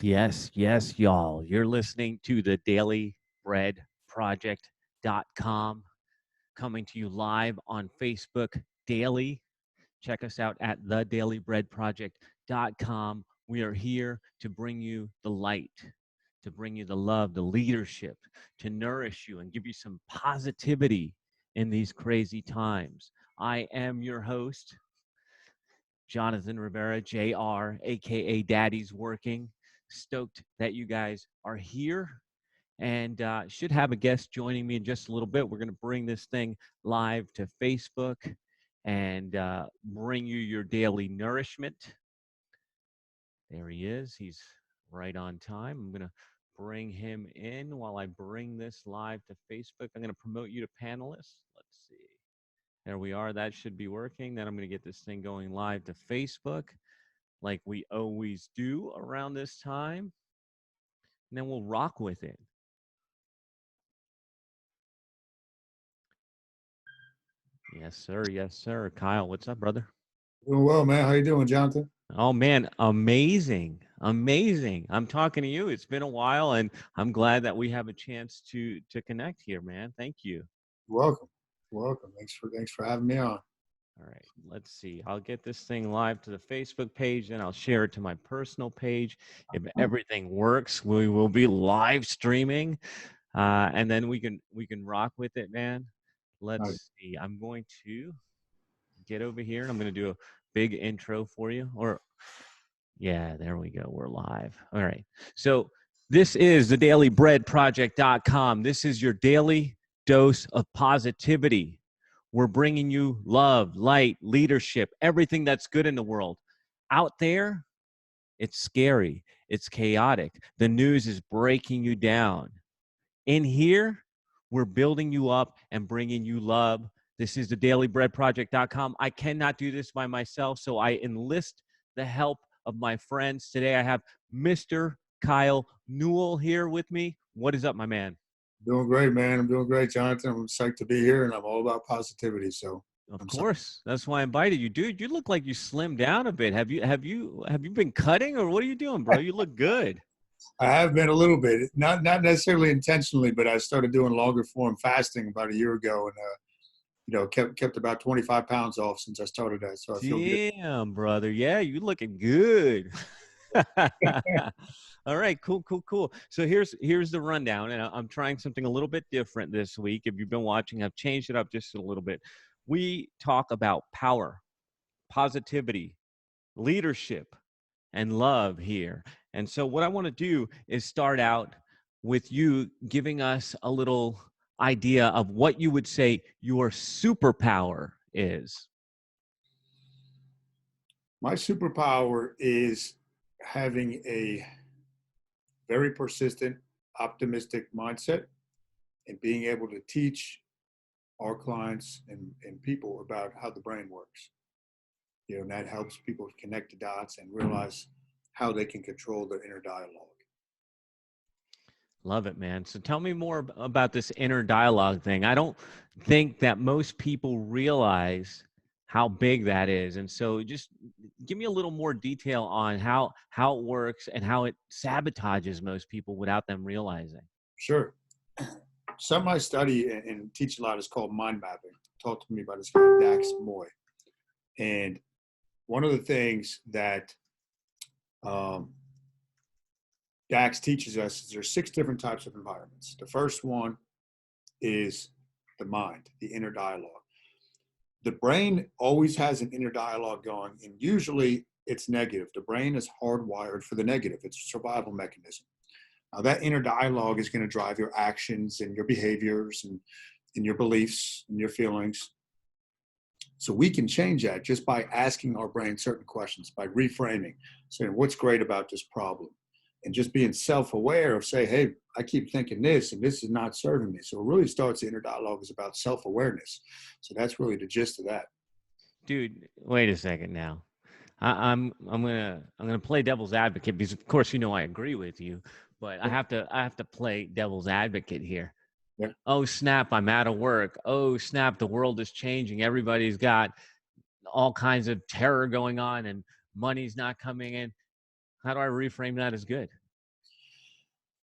Yes, yes, y'all. You're listening to the dailybreadproject.com, coming to you live on Facebook daily. Check us out at thedailybreadproject.com. We are here to bring you the light, to bring you the love, the leadership, to nourish you and give you some positivity in these crazy times. I am your host, Jonathan Rivera, JR, aka Daddy's Working. Stoked that you guys are here and should have a guest joining me in just a little bit. We're going to bring this thing live to Facebook and bring you your daily nourishment. There he is. He's right on time. I'm going to bring him in while I bring this live to Facebook. I'm going to promote you to panelists. Let's see. There we are. That should be working. Then I'm going to get this thing going live to Facebook like we always do around this time. And then we'll rock with it. Yes, sir. Yes, sir. Kyle, what's up, brother? Doing well, man. How you doing, Jonathan? Oh man, amazing. Amazing. I'm talking to you. It's been a while and I'm glad that we have a chance to connect here, man. Thank you. Welcome. Welcome. Thanks for having me on. All right, let's see. I'll get this thing live to the Facebook page, then I'll share it to my personal page. If everything works, we will be live streaming, and then we can rock with it, man. All right. Let's see. I'm going to get over here, and I'm going to do a big intro for you. Or yeah, there we go. We're live. All right. So this is the dailybreadproject.com. This is your daily dose of positivity. We're bringing you love, light, leadership, everything that's good in the world. Out there, it's scary. It's chaotic. The news is breaking you down. In here, we're building you up and bringing you love. This is the dailybreadproject.com. I cannot do this by myself, so I enlist the help of my friends. Today, I have Mr. Kyle Newell here with me. What is up, my man? Doing great, man. I'm doing great, Jonathan. I'm psyched to be here, and I'm all about positivity. So Of I'm psyched. course. That's why I invited you. Dude, you look like you slimmed down a bit. Have you been cutting or what are you doing, bro? You look good. I have been a little bit, not necessarily intentionally, but I started doing longer form fasting about a year ago, and kept about 25 pounds off since I started that. So I feel good. Damn, brother. Yeah, you looking good. All right, cool, cool, cool. So here's the rundown, and I'm trying something a little bit different this week. If you've been watching, I've changed it up just a little bit. We talk about power, positivity, leadership, and love here. And so what I want to do is start out with you giving us a little idea of what you would say your superpower is. My superpower is having a very persistent, optimistic mindset and being able to teach our clients and people about how the brain works. And that helps people connect the dots and realize how they can control their inner dialogue. Love it, man. So tell me more about this inner dialogue thing. I don't think that most people realize how big that is. And so just give me a little more detail on how it works and how it sabotages most people without them realizing. Sure. Something I study and teach a lot is called mind mapping. Talked to me by this guy, Dax Moy. And one of the things that Dax teaches us is there's 6 different types of environments. The first one is the mind, the inner dialogue. The brain always has an inner dialogue going, and usually it's negative. The brain is hardwired for the negative. It's a survival mechanism. Now, that inner dialogue is going to drive your actions and your behaviors and your beliefs and your feelings. So we can change that just by asking our brain certain questions, by reframing, saying, what's great about this problem? And just being self-aware of, say, hey, I keep thinking this, and this is not serving me. So it really starts, the inner dialogue is about self-awareness. So that's really the gist of that. Dude, wait a second now. I'm gonna play devil's advocate because of course you know I agree with you, but I have to play devil's advocate here. Yeah. Oh snap, I'm out of work. Oh snap, the world is changing. Everybody's got all kinds of terror going on and money's not coming in. How do I reframe that as good?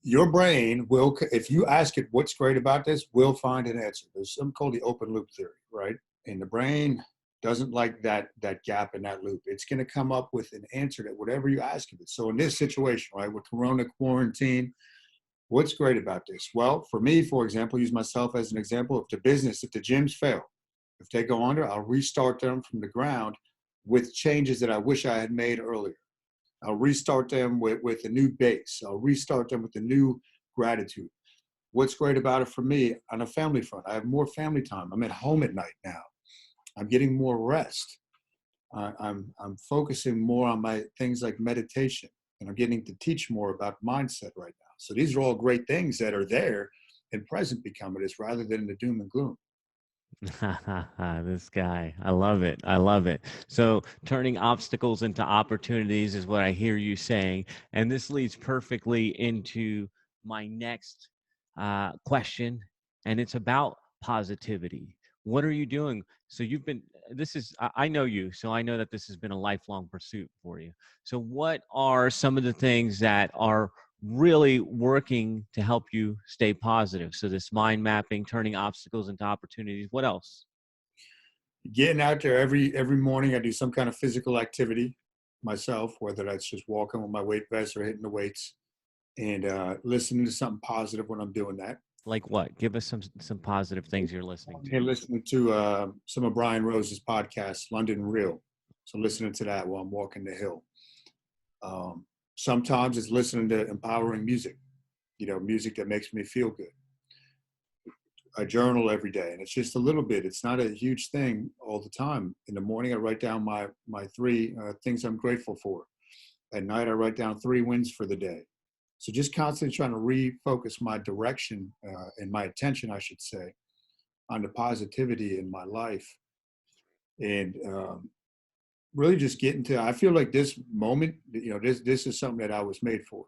Your brain will, if you ask it what's great about this, will find an answer. There's something called the open loop theory, right? And the brain doesn't like that gap in that loop. It's going to come up with an answer to whatever you ask of it. So in this situation, right, with Corona quarantine, what's great about this? Well, for me, for example, use myself as an example. If the gyms fail, if they go under, I'll restart them from the ground with changes that I wish I had made earlier. I'll restart them with a new base. I'll restart them with a new gratitude. What's great about it for me on a family front? I have more family time. I'm at home at night now. I'm getting more rest. I'm focusing more on my things like meditation, and I'm getting to teach more about mindset right now. So these are all great things that are there and present becoming this rather than the doom and gloom. This guy, I love it. I love it. So turning obstacles into opportunities is what I hear you saying. And this leads perfectly into my next question. And it's about positivity. What are you doing? So you've been, I know you, so I know that this has been a lifelong pursuit for you. So what are some of the things that are really working to help you stay positive? So this mind mapping, turning obstacles into opportunities. What else? Getting out there every morning, I do some kind of physical activity myself, whether that's just walking with my weight vest or hitting the weights, and listening to something positive when I'm doing that. Like what? Give us some positive things you're listening to. And listening to some of Brian Rose's podcasts, London Real. So listening to that while I'm walking the hill. Sometimes it's listening to empowering music, music that makes me feel good. I journal every day, and it's just a little bit. It's not a huge thing all the time. In the morning, I write down my three things I'm grateful for. At night, I write down 3 wins for the day. So just constantly trying to refocus my direction and my attention, I should say, on the positivity in my life, and really just getting to. I feel like this moment, this is something that I was made for.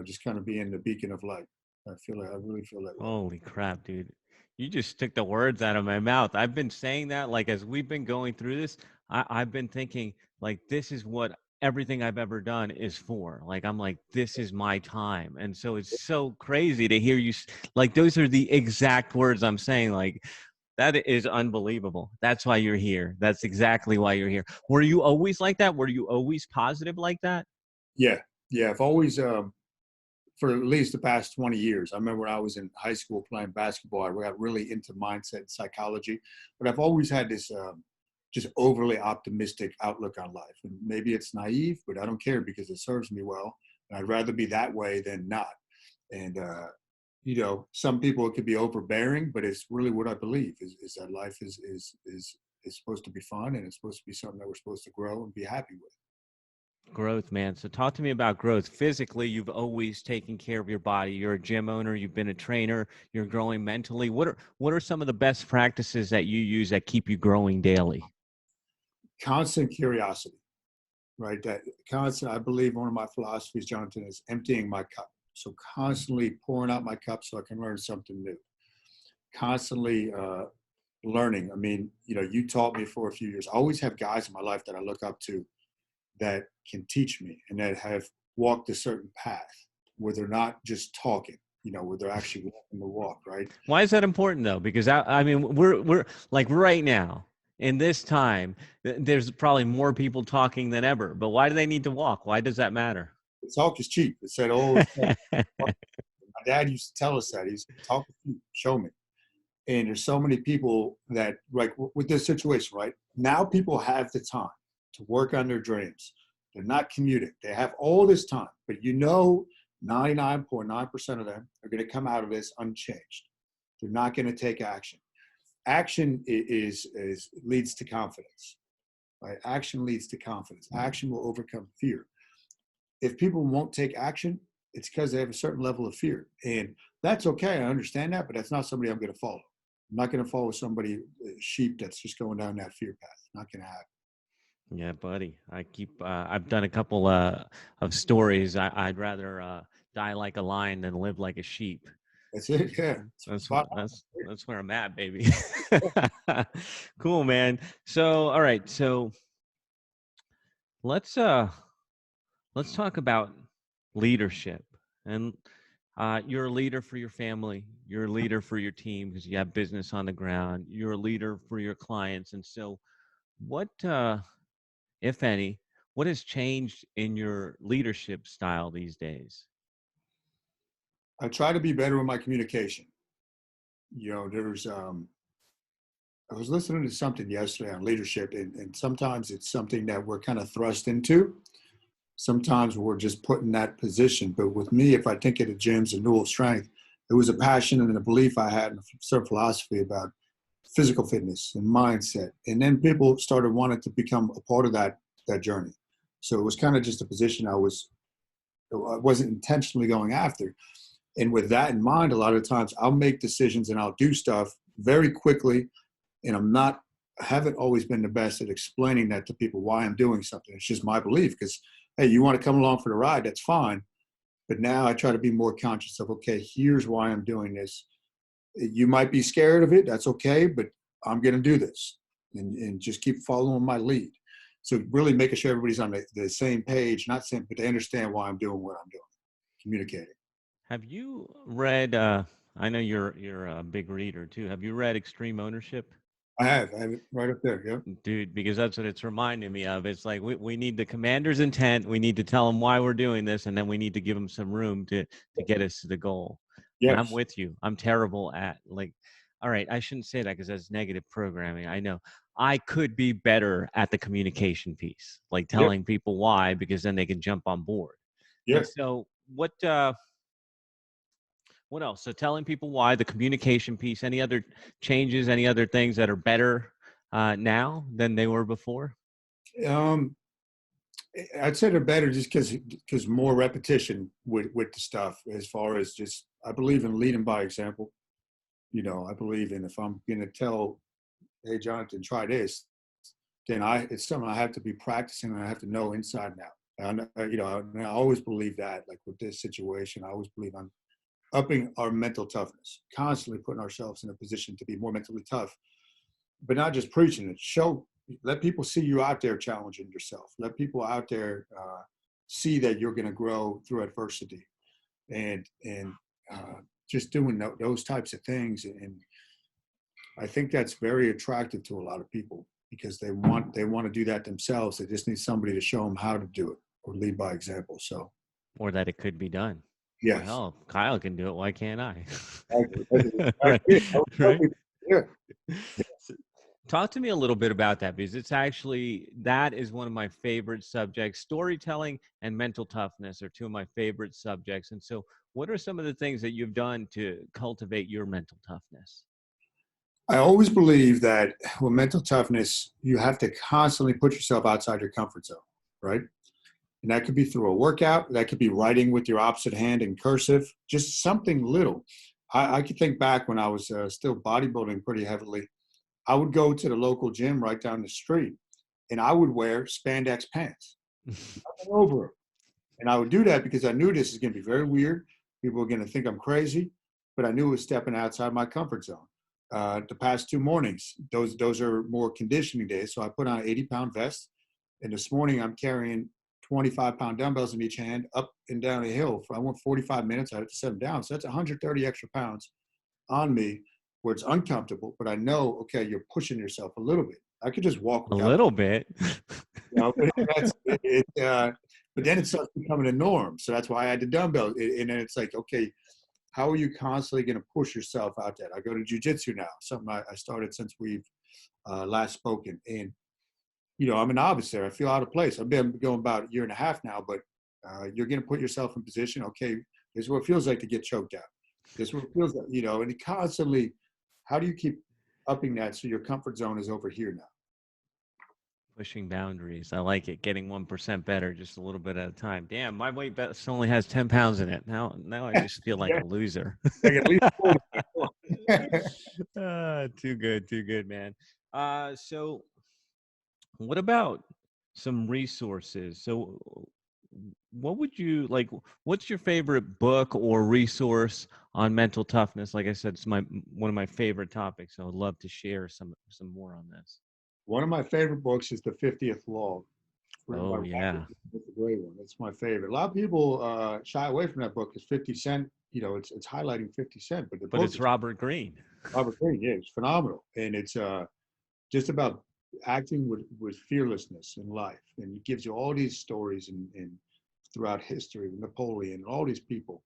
Just kind of being the beacon of light. I really feel that way. Holy crap, dude. You just took the words out of my mouth. I've been saying that, like, as we've been going through this, I've been thinking, like, this is what everything I've ever done is for. Like, I'm like, this is my time. And so it's so crazy to hear you, like, those are the exact words I'm saying. Like, that is unbelievable. That's why you're here. That's exactly why you're here. Were you always like that? Were you always positive like that? Yeah, yeah. I've always, for at least the past 20 years. I remember when I was in high school playing basketball, I got really into mindset and psychology, but I've always had this just overly optimistic outlook on life. And maybe it's naive, but I don't care because it serves me well. And I'd rather be that way than not. And, some people it could be overbearing, but it's really what I believe is that life is supposed to be fun, and it's supposed to be something that we're supposed to grow and be happy with. Growth, man. So talk to me about growth. Physically, you've always taken care of your body. You're a gym owner, you've been a trainer, you're growing mentally. What are some of the best practices that you use that keep you growing daily? Constant curiosity, right? That constant, I believe one of my philosophies, Jonathan, is emptying my cup. So constantly pouring out my cup so I can learn something new. Constantly learning. I mean, you taught me for a few years. I always have guys in my life that I look up to that can teach me and that have walked a certain path where they're not just talking, where they're actually walking the walk, right? Why is that important though? Because I mean, we're like right now in this time, there's probably more people talking than ever. But why do they need to walk? Why does that matter? Talk is cheap. It's that old. My dad used to tell us that. He's talk is cheap. Show me. And there's so many people that, like with this situation, right now, people have the time to work on their dreams. They're not commuting. They have all this time, but 99.9% of them are going to come out of this unchanged. They're not going to take action. Action is leads to confidence, right? Action leads to confidence. Action will overcome fear. If people won't take action, it's because they have a certain level of fear, and that's okay. I understand that, but that's not somebody I'm going to follow. I'm not going to follow somebody, sheep that's just going down that fear path. Not going to happen. Yeah, buddy. I've done a couple of stories. I'd rather die like a lion than live like a sheep. That's it. Yeah. That's where I'm at, baby. Cool, man. So, all right. So let's let's talk about leadership. And You're a leader for your family. You're a leader for your team because you have business on the ground. You're a leader for your clients. And so, what, if any, what has changed in your leadership style these days? I try to be better with my communication. There's I was listening to something yesterday on leadership, and sometimes it's something that we're kind of thrust into. Sometimes we're just put in that position. But with me, if I think of the gyms and Newell Strength, it was a passion and a belief I had and a certain philosophy about physical fitness and mindset. And then people started wanting to become a part of that journey. So it was kind of just a position I wasn't intentionally going after. And with that in mind, a lot of times I'll make decisions and I'll do stuff very quickly, and I haven't always been the best at explaining that to people why I'm doing something. It's just my belief because, hey, you want to come along for the ride, that's fine. But now I try to be more conscious of, okay, here's why I'm doing this. You might be scared of it, that's okay, but I'm going to do this, and just keep following my lead. So really making sure everybody's on the same page, not saying, but they understand why I'm doing what I'm doing, communicating. Have you read? I know you're a big reader too. Have you read Extreme Ownership? I have it right up there. Yeah. Dude, because that's what it's reminding me of. It's like we need the commander's intent. We need to tell them why we're doing this, and then we need to give them some room to get us to the goal. And I'm Yes. with you. I'm terrible at like, all right, I shouldn't say that because that's negative programming. I know I could be better at the communication piece, like Yep. telling people why, because then they can jump on board. And Yep. so what else? So telling people why, the communication piece, any other changes, any other things that are better now than they were before? Um, I'd say they're better just because more repetition with the stuff. As far as just, I believe in leading by example. I believe in, if I'm going to tell, hey Jonathan, try this, then it's something I have to be practicing and I have to know inside and out. And I always believe that, like with this situation, I always believe on upping our mental toughness, constantly putting ourselves in a position to be more mentally tough, but not just preaching it. Let people see you out there challenging yourself. Let people out there see that you're going to grow through adversity, and just doing those types of things. And I think that's very attractive to a lot of people because they want to do that themselves. They just need somebody to show them how to do it or lead by example. So Or that it could be done. Well, yes. hell, if Kyle can do it. Why can't I? Right. Exactly. Right. Yeah. So, talk to me a little bit about that because that is one of my favorite subjects. Storytelling and mental toughness are two of my favorite subjects. And so, what are some of the things that you've done to cultivate your mental toughness? I always believe that with mental toughness, you have to constantly put yourself outside your comfort zone, right? And that could be through a workout. That could be writing with your opposite hand in cursive, just something little. I could think back when I was still bodybuilding pretty heavily. I would go to the local gym right down the street and I would wear spandex pants, nothing over them. And I would do that because I knew this is going to be very weird. People are going to think I'm crazy, but I knew it was stepping outside my comfort zone. The past 2 mornings, those are more conditioning days. So I put on an 80-pound vest, and this morning I'm carrying 25-pound dumbbells in each hand up and down a hill. I went 45 minutes. I had to set them down. So that's 130 extra pounds on me, where it's uncomfortable, but I know, okay, you're pushing yourself a little bit. I could just walk A without. little bit. That's it. But then it starts becoming a norm. So that's why I had the dumbbell. And then it's like, okay, how are you constantly going to push yourself out there? I go to jujitsu now, something I started since we've last spoken. And, I'm an novice there. I feel out of place. I've been going about a year and a half now, but you're going to put yourself in position. Okay, this is what it feels like to get choked out. This is what it feels like, and constantly, how do you keep upping that so your comfort zone is over here now? Pushing boundaries. I like it. Getting 1% better, just a little bit at a time. Damn, my weight vest only has 10 pounds in it. Now I just feel like Yeah, a loser. like at least 40. Too good, man. So what about some resources? So what would you like? What's your favorite book or resource on mental toughness? Like I said, it's one of my favorite topics. So I'd love to share some more on this. One of my favorite books is The 50th Law, written by Oh, Robert. yeah. It's a great one. It's my favorite. A lot of people shy away from that book because 50 Cent, it's highlighting 50 Cent, but the But book it's is Robert Greene. Robert Greene. Yeah, it's phenomenal, and it's just about acting with fearlessness in life, and it gives you all these stories and throughout history, Napoleon, all these people,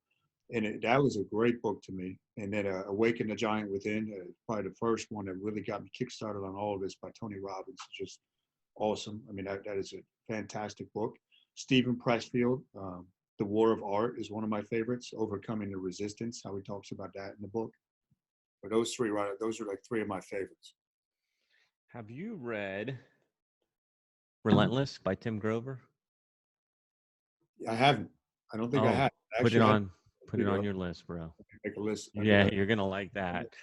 and that was a great book to me. And then Awaken the Giant Within, probably the first one that really got me kickstarted on all of this by Tony Robbins. Just awesome. I mean, that is a fantastic book. Stephen Pressfield, The War of Art is one of my favorites. Overcoming the Resistance, how he talks about that in the book. But those three, right? Those are like three of my favorites. Have you read Relentless by Tim Grover? I haven't. I don't think I Oh, have. put it Actually, I had on put it on your list, bro. make a list. I Yeah, gotta. you're gonna like that.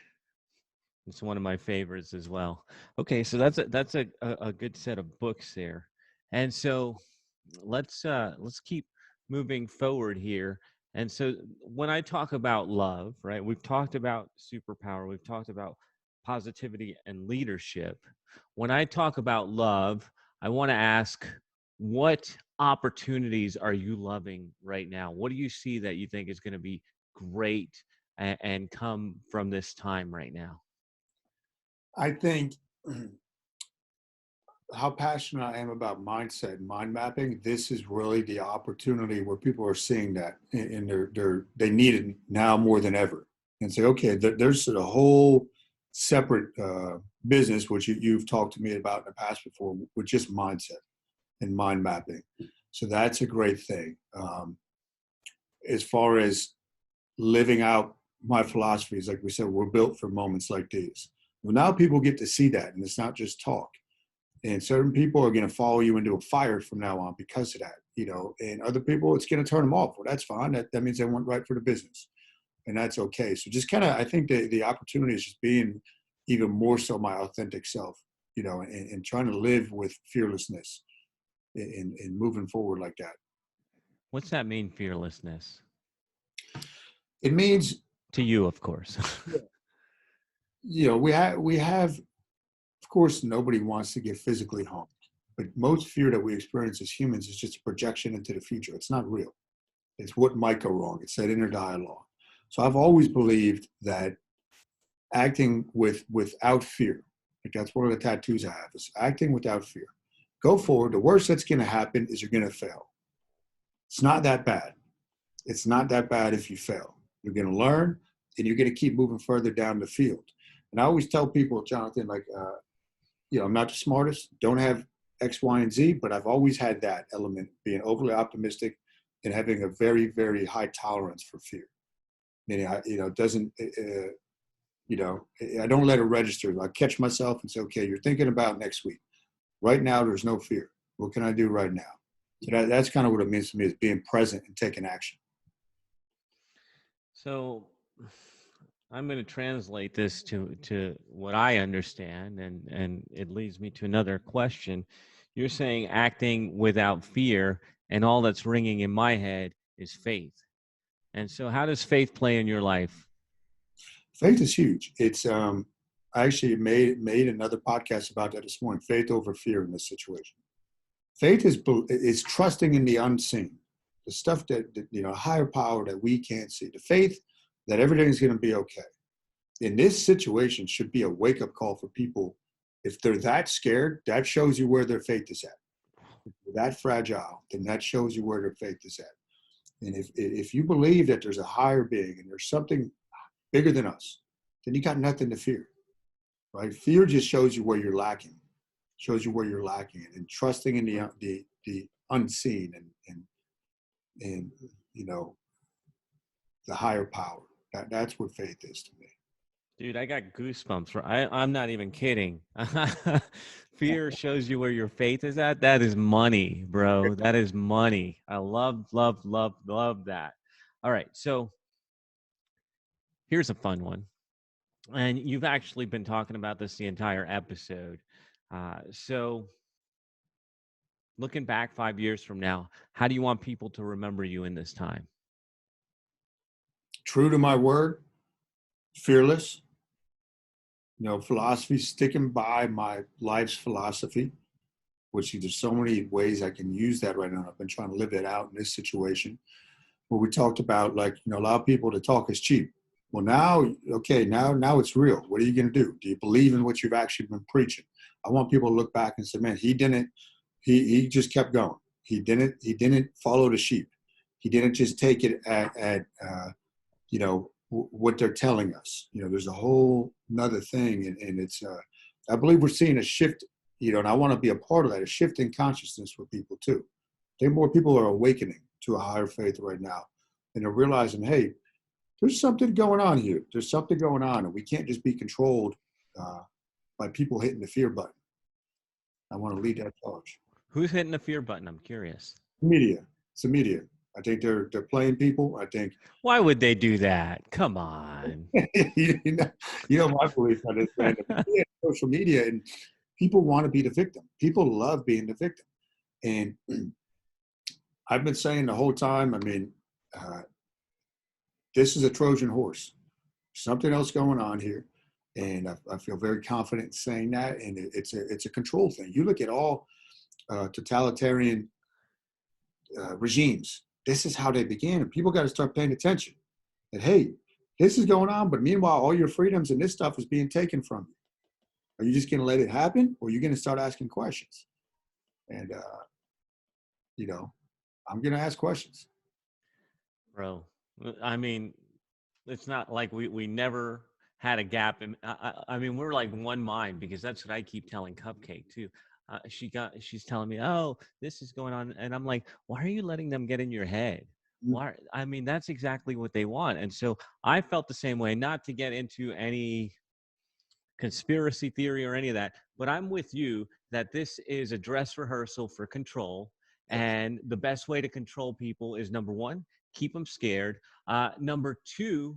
It's one of my favorites as well. Okay, so that's a good set of books there. And so let's keep moving forward here. And so when I talk about love, right? We've talked about superpower, we've talked about positivity and leadership. When I talk about love, I want to ask, what opportunities are you loving right now? What do you see that you think is going to be great and come from this time right now? I think how passionate I am about mindset and mind mapping. This is really the opportunity where people are seeing that, and they need it now more than ever. And say, okay, there's a whole separate business which you've talked to me about in the past before, with just mindset and mind mapping. So that's a great thing. As far as living out my philosophies, like we said, we're built for moments like these. Well, now people get to see that, and it's not just talk. And certain people are going to follow you into a fire from now on because of that, and other people, it's going to turn them off. Well, that's fine. That means they went right for the business, and that's okay. So just kind of, I think the opportunity is just being even more so my authentic self, and trying to live with fearlessness and moving forward like that. What's that mean, fearlessness? It means, To you, of course. we have, of course, nobody wants to get physically harmed, but most fear that we experience as humans is just a projection into the future. It's not real. It's what might go wrong. It's that inner dialogue. So I've always believed that acting without fear, like that's one of the tattoos I have, is acting without fear. Go forward. The worst that's going to happen is you're going to fail. It's not that bad. It's not that bad if you fail. You're going to learn, and you're going to keep moving further down the field. And I always tell people, Jonathan, like, I'm not the smartest, don't have X, Y, and Z, but I've always had that element, being overly optimistic and having a very, very high tolerance for fear. Meaning, it doesn't, I don't let it register. I catch myself and say, okay, you're thinking about next week. Right now, there's no fear. What can I do right now? So that's kind of what it means to me, is being present and taking action. So I'm going to translate this to what I understand, and it leads me to another question. You're saying acting without fear, and all that's ringing in my head is faith. And so, how does faith play in your life? Faith is huge. It's I actually made another podcast about that this morning. Faith over fear in this situation. Faith is trusting in the unseen, the stuff that higher power that we can't see. The faith that everything's going to be okay. In this situation, should be a wake up call for people. If they're that scared, that shows you where their faith is at. If they're that fragile, then that shows you where their faith is at. And if you believe that there's a higher being and there's something bigger than us, then you got nothing to fear, right? Fear just shows you where you're lacking, and trusting in the unseen and the higher power. That's what faith is to me. Dude, I got goosebumps. I'm not even kidding. Fear shows you where your faith is at. That is money, bro. That is money. I love, love, love, love that. All right. So here's a fun one. And you've actually been talking about this the entire episode. So looking back 5 years from now, how do you want people to remember you in this time? True to my word, fearless, philosophy, sticking by my life's philosophy, which there's so many ways I can use that right now. I've been trying to live it out in this situation where we talked about, like, you know, allow people to talk is cheap. Well, now, okay, now it's real. What are you going to do? Do you believe in what you've actually been preaching? I want people to look back and say, man, he just kept going. He didn't follow the sheep. He didn't just take it at you know, what they're telling us. You know, there's a whole another thing, and it's I believe we're seeing a shift, you know, and I want to be a part of that, a shift in consciousness for people too. I think more people are awakening to a higher faith right now, and they're realizing, hey, there's something going on here. There's something going on, and we can't just be controlled by people hitting the fear button. I want to lead that charge. Who's hitting the fear button? I'm curious. Media. It's the media. I think they're playing people. I think. Why would they do that? Come on. You know my belief on this, man. Social media, and people want to be the victim. People love being the victim, and I've been saying the whole time. I mean, this is a Trojan horse. Something else going on here, and I feel very confident in saying that. And it's a control thing. You look at all totalitarian regimes. This is how they began, and people got to start paying attention. That, hey, this is going on, but meanwhile, all your freedoms and this stuff is being taken from you. Are you just going to let it happen, or are you going to start asking questions? And you know, I'm going to ask questions. Bro, I mean, it's not like we never had a gap. And I mean, we're like one mind, because that's what I keep telling Cupcake too. She's telling me, oh, this is going on. And I'm like, why are you letting them get in your head? Why? I mean, that's exactly what they want. And so I felt the same way, not to get into any conspiracy theory or any of that, but I'm with you that this is a dress rehearsal for control. And the best way to control people is, number one, keep them scared. Number two,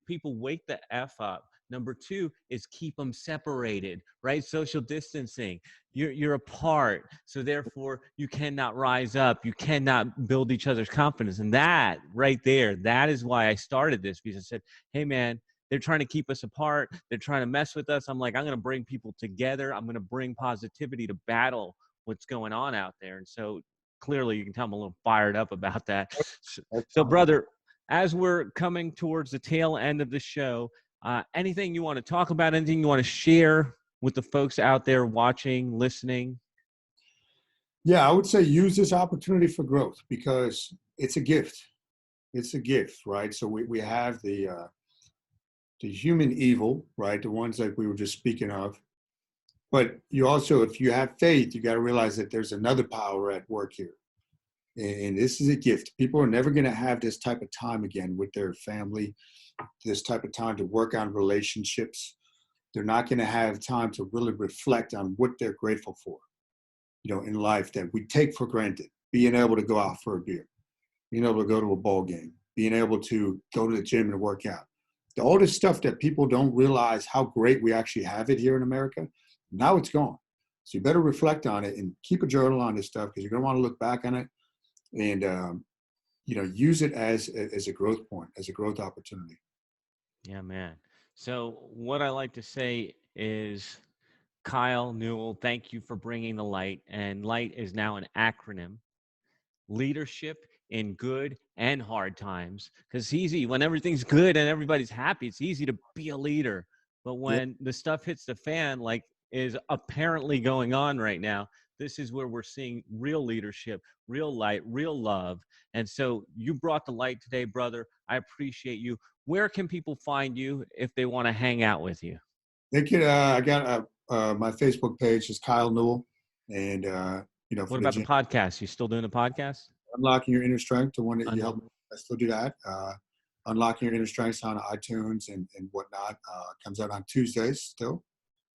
people wake the F up. Number two is keep them separated, right? Social distancing. You're apart. So therefore, you cannot rise up. You cannot build each other's confidence. And that right there, that is why I started this, because I said, hey, man, they're trying to keep us apart. They're trying to mess with us. I'm like, I'm going to bring people together. I'm going to bring positivity to battle what's going on out there. And so clearly you can tell I'm a little fired up about that. So brother, as we're coming towards the tail end of the show, anything you want to talk about, anything you want to share with the folks out there watching, listening? Yeah, I would say use this opportunity for growth, because it's a gift. It's a gift, right? So we have the human evil, right? The ones like we were just speaking of. But you also, if you have faith, you got to realize that there's another power at work here. And this is a gift. People are never going to have this type of time again with their family, this type of time to work on relationships. They're not going to have time to really reflect on what they're grateful for, you know, in life that we take for granted. Being able to go out for a beer, being able to go to a ball game, being able to go to the gym and work out. All this stuff that people don't realize how great we actually have it here in America. Now it's gone. So you better reflect on it and keep a journal on this stuff, because you're going to want to look back on it and, you know, use it as a growth point, as a growth opportunity. Yeah, man. So what I like to say is, Kyle Newell, thank you for bringing the light. And light is now an acronym. Leadership in good and hard times. Because it's easy when everything's good and everybody's happy, it's easy to be a leader. But when the stuff hits the fan, like is apparently going on right now, this is where we're seeing real leadership, real light, real love. And so you brought the light today, brother. I appreciate you. Where can people find you if they want to hang out with you? They can, I got my Facebook page is Kyle Newell. And, you know, What for the about the gym, podcast? You still doing the podcast? Unlocking Your Inner Strength, the one that you help me, I still do that. Unlocking Your Inner Strength on iTunes and whatnot. Comes out on Tuesdays still.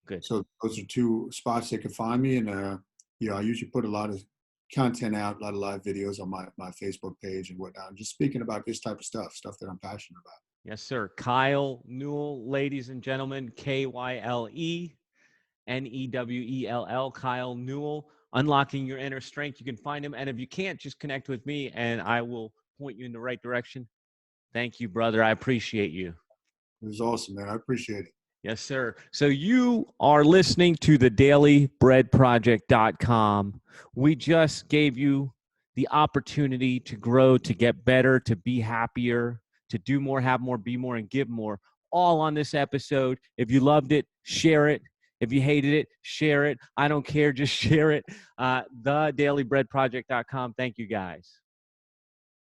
Good. So those are two spots they can find me. And, you know, I usually put a lot of content out, a lot of live videos on my Facebook page and whatnot. I'm just speaking about this type of stuff that I'm passionate about. Yes, sir. Kyle Newell, ladies and gentlemen, KyleNewell, Kyle Newell, Unlocking Your Inner Strength. You can find him. And if you can't, just connect with me and I will point you in the right direction. Thank you, brother. I appreciate you. It was awesome, man. I appreciate it. Yes, sir. So you are listening to the dailybreadproject.com. We just gave you the opportunity to grow, to get better, to be happier, to do more, have more, be more, and give more, all on this episode. If you loved it, share it. If you hated it, share it. I don't care. Just share it. Thedailybreadproject.com. Thank you, guys.